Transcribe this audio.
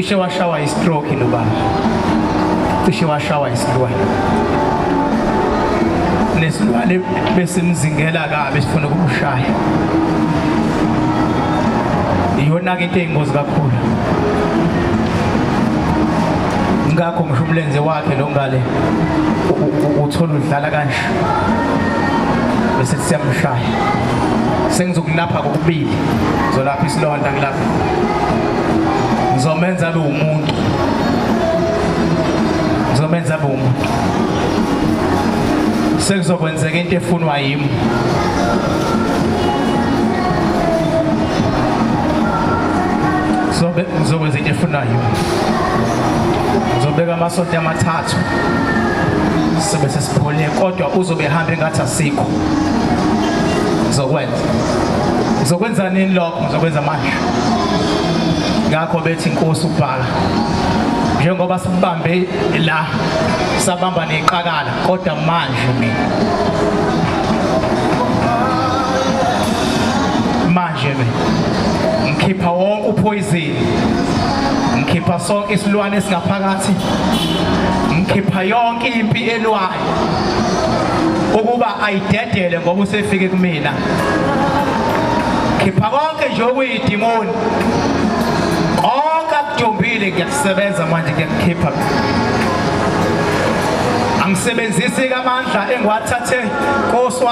cishe washawa istroke lo baba, cishe washawa isilwane nesilwane besimzingela kabi sifuna ukushaya. Iyona ke into eyingozi kakhulu. Ngakho ngisho umlenze wakhe lo ngale uthola udlala kanje bese siyamshaya. Sengizokulapha kokubili, ngizolapha isilonda ngilapha, ngizomenza abe umuntu, ngizomenza abe umuntu. Sekuzokwenzeka into efunwa yimi. Ngizokwenza into efunwa yimi. Ngizobeka amasonto amathathu sibe sesipholile, kodwa uzobe ehamba engathi asikho. Ngizokwenza nini lokho? Ngizokwenza manje. Ngakho bethi inkosi ubhaka, njengoba sibambe la sabamba neqakala, kodwa manje mina ngikhipha wonke uphoyizini, ngikhipha sonke isilwane esingaphakathi, ngikhipha yonke impi elwayo ukuba ayidedele ngoba usefike kumina. Khipha konke nje okuyidimoni, konke akujombile ngiyakusebenza manje, ngiyakukhipha. Angisebenzisi amandla engiwathathe Nkosi